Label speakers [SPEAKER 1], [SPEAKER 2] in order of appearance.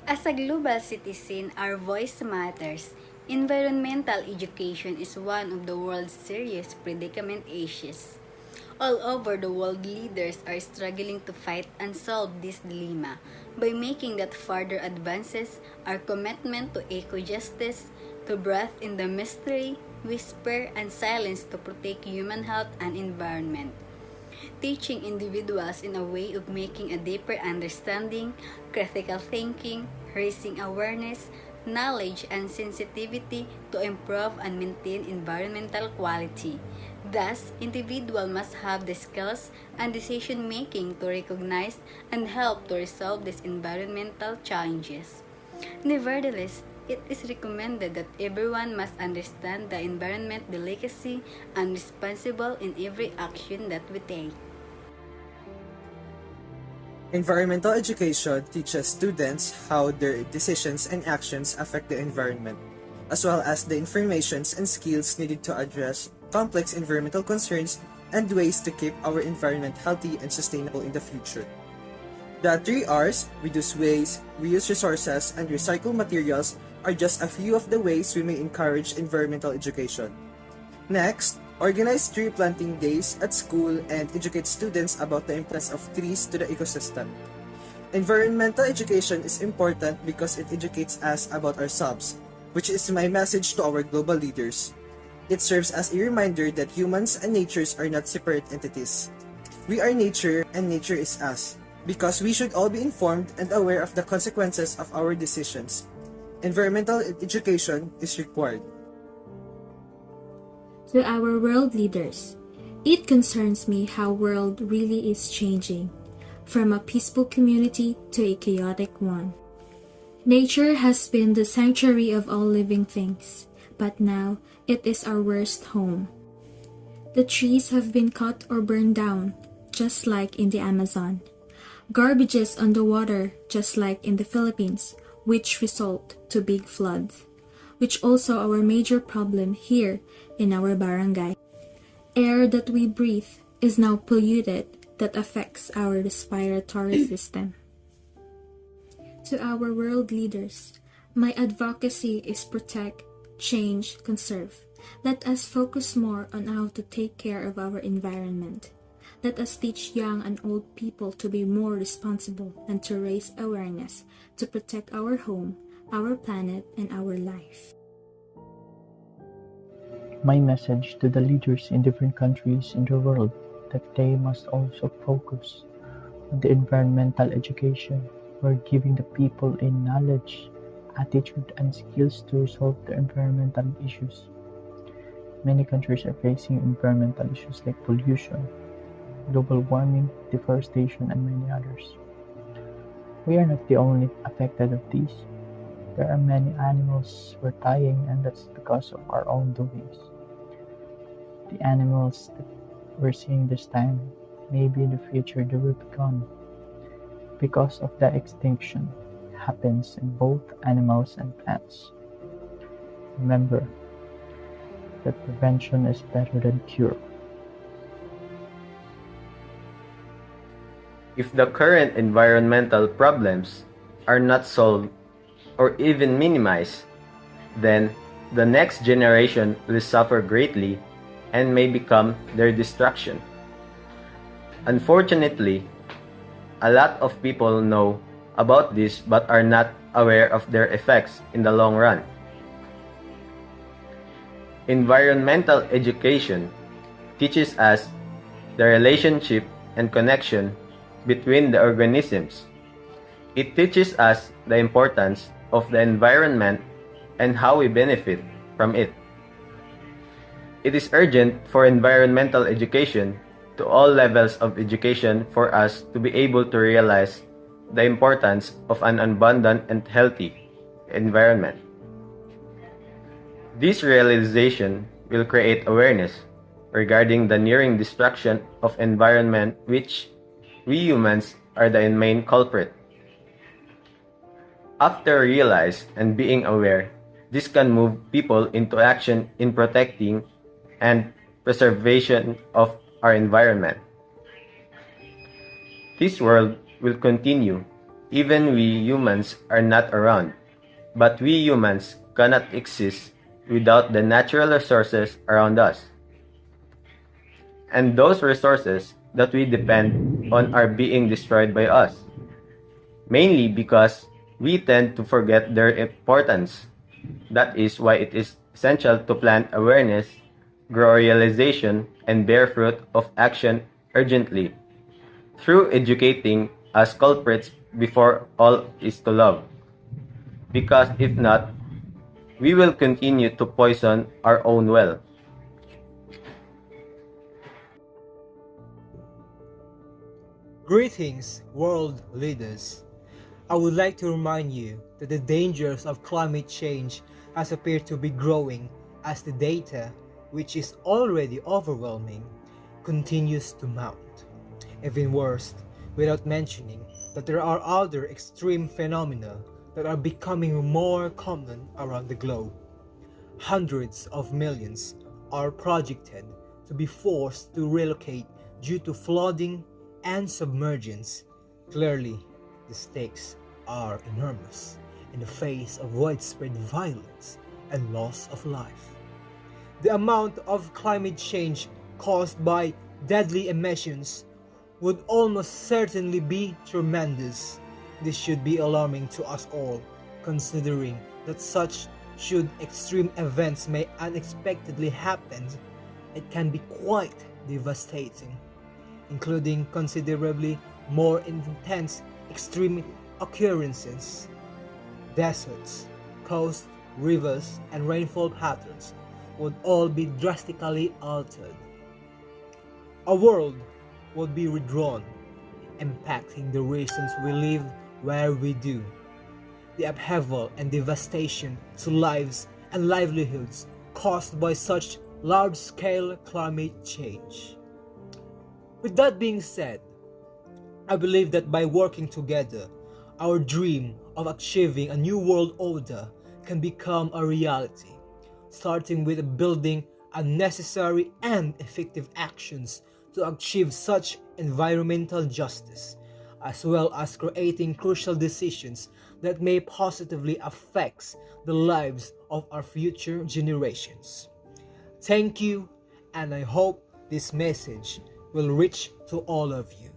[SPEAKER 1] As a global citizen, our voice matters. Environmental education is one of the world's serious predicament issues. All over the world, leaders are struggling to fight and solve this dilemma. By making that further advances, our commitment to eco-justice, to breathe in the mystery, whisper, and silence to protect human health and environment. Teaching individuals in a way of making a deeper understanding, critical thinking, raising awareness, knowledge, and sensitivity to improve and maintain environmental quality. Thus, individuals must have the skills and decision making to recognize and help to resolve these environmental challenges. Nevertheless, it is recommended that everyone must understand the environment delicacy and responsible in every action that we take.
[SPEAKER 2] Environmental education teaches students how their decisions and actions affect the environment, as well as the informations and skills needed to address complex environmental concerns and ways to keep our environment healthy and sustainable in the future. The 3 Rs, reduce waste, reuse resources, and recycle materials, are just a few of the ways we may encourage environmental education. Next, organize tree planting days at school and educate students about the importance of trees to the ecosystem. Environmental education is important because it educates us about ourselves, which is my message to our global leaders. It serves as a reminder that humans and natures are not separate entities. We are nature and nature is us, because we should all be informed and aware of the consequences of our decisions. Environmental education is required.
[SPEAKER 3] To our world leaders, it concerns me how world really is changing, from a peaceful community to a chaotic one. Nature has been the sanctuary of all living things, but now it is our worst home. The trees have been cut or burned down, just like in the Amazon. Garbages on the water, just like in the Philippines, which result to big floods, which also our major problem here in our barangay. Air that we breathe is now polluted that affects our respiratory system. To our world leaders, my advocacy is protect, change, conserve. Let us focus more on how to take care of our environment. Let us teach young and old people to be more responsible and to raise awareness to protect our home, our planet, and our life.
[SPEAKER 4] My message to the leaders in different countries in the world that they must also focus on the environmental education. We're giving the people a knowledge, attitude, and skills to resolve the environmental issues. Many countries are facing environmental issues like pollution, global warming, deforestation, and many others. We are not the only affected of these. There are many animals who are dying, and that's because of our own doings. The animals that we're seeing this time, maybe in the future they will be gone because of the extinction happens in both animals and plants. Remember that prevention is better than cure.
[SPEAKER 5] If the current environmental problems are not solved or even minimized, then the next generation will suffer greatly and may become their destruction. Unfortunately, a lot of people know about this but are not aware of their effects in the long run. Environmental education teaches us the relationship and connection between the organisms. It teaches us the importance of the environment and how we benefit from it. It is urgent for environmental education to all levels of education for us to be able to realize the importance of an abundant and healthy environment. This realization will create awareness regarding the nearing destruction of environment which we humans are the main culprit. After realize and being aware, this can move people into action in protecting and preservation of our environment. This world will continue even we humans are not around. But we humans cannot exist without the natural resources around us. And those resources that we depend on are being destroyed by us, mainly because we tend to forget their importance. That is why it is essential to plant awareness, grow realization, and bear fruit of action urgently, through educating as culprits before all is to love. Because if not, we will continue to poison our own well.
[SPEAKER 6] Greetings, world leaders. I would like to remind you that the dangers of climate change has appeared to be growing as the data, which is already overwhelming, continues to mount. Even worse, without mentioning that there are other extreme phenomena that are becoming more common around the globe. Hundreds of millions are projected to be forced to relocate due to flooding and submergence. Clearly, the stakes are enormous in the face of widespread violence and loss of life. The amount of climate change caused by deadly emissions would almost certainly be tremendous. This should be alarming to us all, considering that such should extreme events may unexpectedly happen, it can be quite devastating, including considerably more intense extreme occurrences. Deserts, coasts, rivers, and rainfall patterns would all be drastically altered. A world would be redrawn, impacting the reasons we live where we do. The upheaval and devastation to lives and livelihoods caused by such large-scale climate change. With that being said, I believe that by working together, our dream of achieving a new world order can become a reality, starting with building unnecessary and effective actions to achieve such environmental justice, as well as creating crucial decisions that may positively affect the lives of our future generations. Thank you, and I hope this message will reach to all of you.